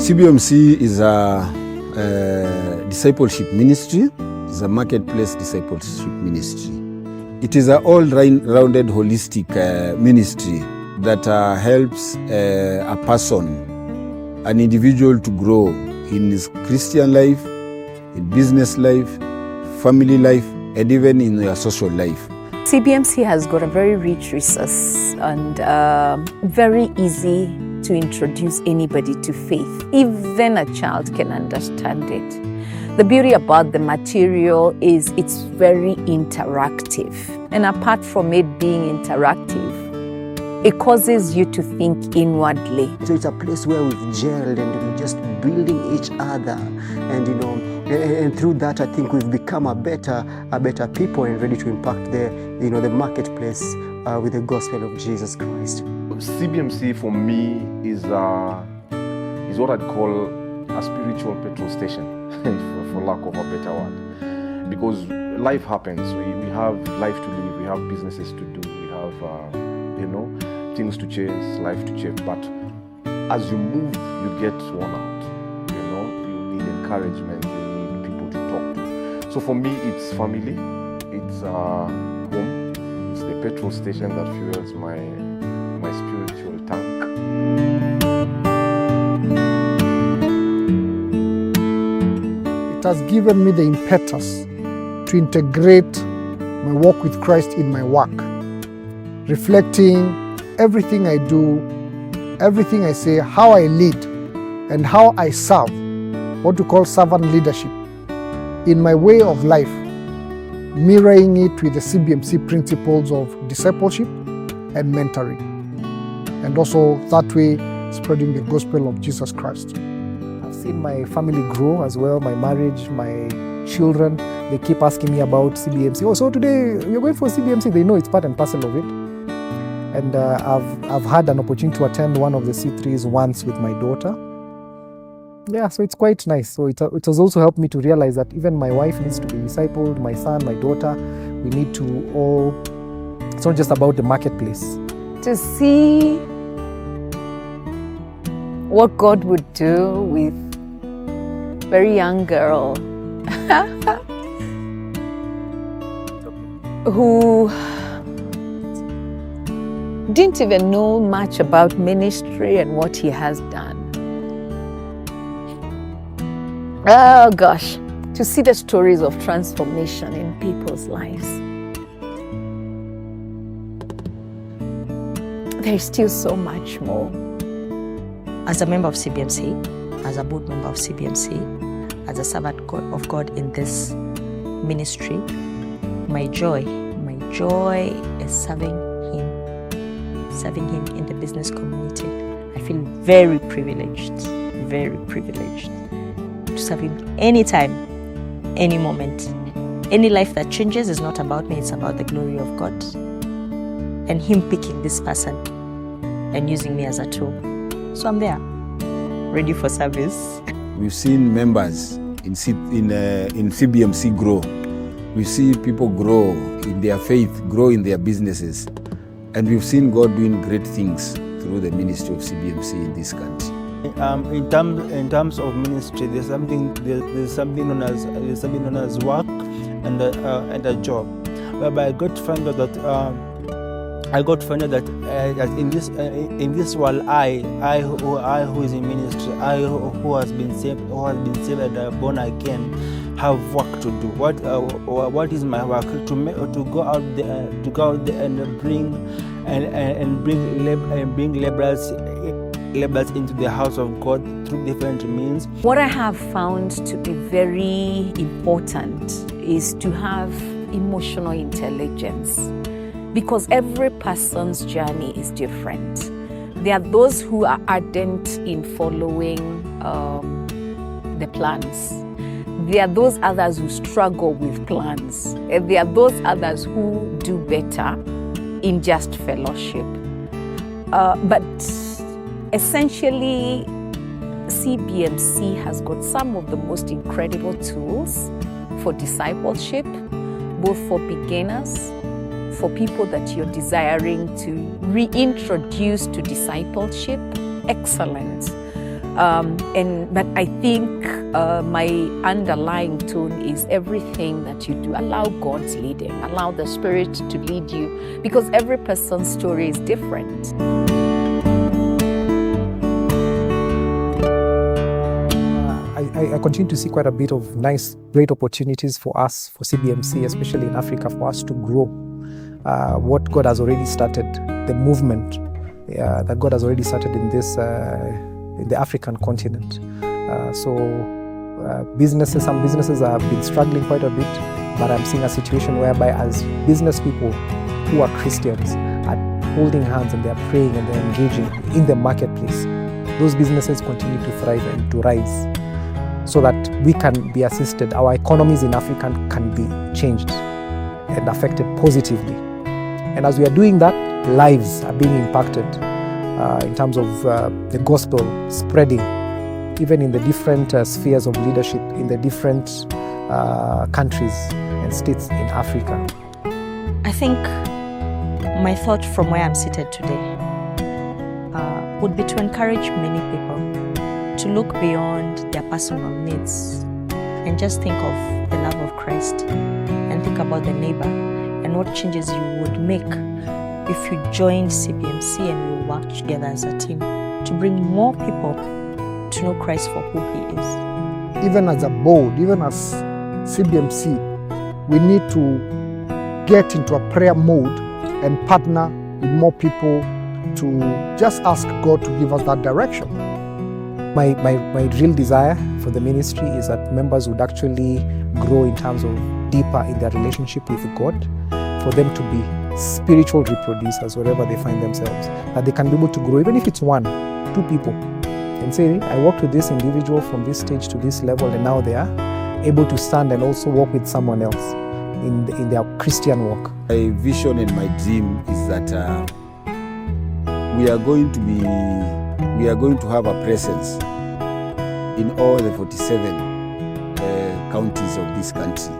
CBMC is a discipleship ministry, is a marketplace discipleship ministry. It is an all-rounded holistic ministry that helps a person, an individual to grow in his Christian life, in business life, family life, and even in your social life. CBMC has got a very rich resource and very easy to introduce anybody to faith. Even a child can understand it. The beauty about the material is it's very interactive. And apart from it being interactive, it causes you to think inwardly. So it's a place where we've gelled and we're just building each other, and and through that I think we've become a better people and ready to impact the marketplace with the gospel of Jesus Christ. CBMC for me is what I'd call a spiritual petrol station, for lack of a better word, because life happens. We have life to live, we have businesses to do, we have things to chase, life to chase. But as you move, you get worn out. You need encouragement, you need people to talk to. So for me, it's family, it's home, it's the petrol station that fuels my spiritual tank. It has given me the impetus to integrate my walk with Christ in my work, reflecting everything I do, everything I say, how I lead, and how I serve, what we call servant leadership, in my way of life, mirroring it with the CBMC principles of discipleship and mentoring, and also that way spreading the gospel of Jesus Christ. I've seen my family grow as well, my marriage, my children. They keep asking me about CBMC. Oh, so today you're going for CBMC. They know it's part and parcel of it. And I've had an opportunity to attend one of the C3s once with my daughter. Yeah, so it's quite nice. So it has also helped me to realize that even my wife needs to be discipled, my son, my daughter. We need to all, it's not just about the marketplace. To see what God would do with a very young girl who didn't even know much about ministry and what he has done. Oh gosh, to see the stories of transformation in people's lives. There's still so much more. As a member of CBMC, as a board member of CBMC, as a servant of God in this ministry, my joy is serving Him in the business community. I feel very privileged to serve Him anytime, any moment. Any life that changes is not about me, it's about the glory of God and Him picking this person and using me as a tool. So I'm there, ready for service. We've seen members in CBMC grow. We see people grow in their faith, grow in their businesses. And we've seen God doing great things through the ministry of CBMC in this country. In terms of ministry, there's something known as work and a job. Whereby I got to find out that in this world, I who is in ministry, I who has been saved and born again, have work to do. What is my work? To go out there and bring laborers into the house of God through different means. What I have found to be very important is to have emotional intelligence, because every person's journey is different. There are those who are ardent in following the plans. There are those others who struggle with plans. And there are those others who do better in just fellowship. But essentially, CBMC has got some of the most incredible tools for discipleship, both for beginners, for people that you're desiring to reintroduce to discipleship. Excellent. But I think my underlying tone is everything that you do, allow God's leading, allow the Spirit to lead you, because every person's story is different. I continue to see quite a bit of nice, great opportunities for us, for CBMC, especially in Africa, for us to grow what God has already started, the movement that God has already started in this, in the African continent. Some businesses have been struggling quite a bit, but I'm seeing a situation whereby as business people who are Christians are holding hands and they're praying and they're engaging in the marketplace, those businesses continue to thrive and to rise, so that we can be assisted, our economies in Africa can be changed and affected positively. And as we are doing that, lives are being impacted in terms of the gospel spreading, even in the different spheres of leadership in the different countries and states in Africa. I think my thought from where I'm seated today would be to encourage many people to look beyond their personal needs and just think of the love of Christ and think about the neighbor and what changes you would make if you joined CBMC and we worked together as a team to bring more people to know Christ for who He is. Even as a board, even as CBMC, we need to get into a prayer mode and partner with more people to just ask God to give us that direction. My real desire for the ministry is that members would actually grow in terms of deeper in their relationship with God, for them to be spiritual reproducers wherever they find themselves, that they can be able to grow, even if it's 1, 2 people, and say, I worked with this individual from this stage to this level, and now they are able to stand and also work with someone else in their Christian walk. My vision and my dream is that we are going to have a presence in all the 47 counties of this country.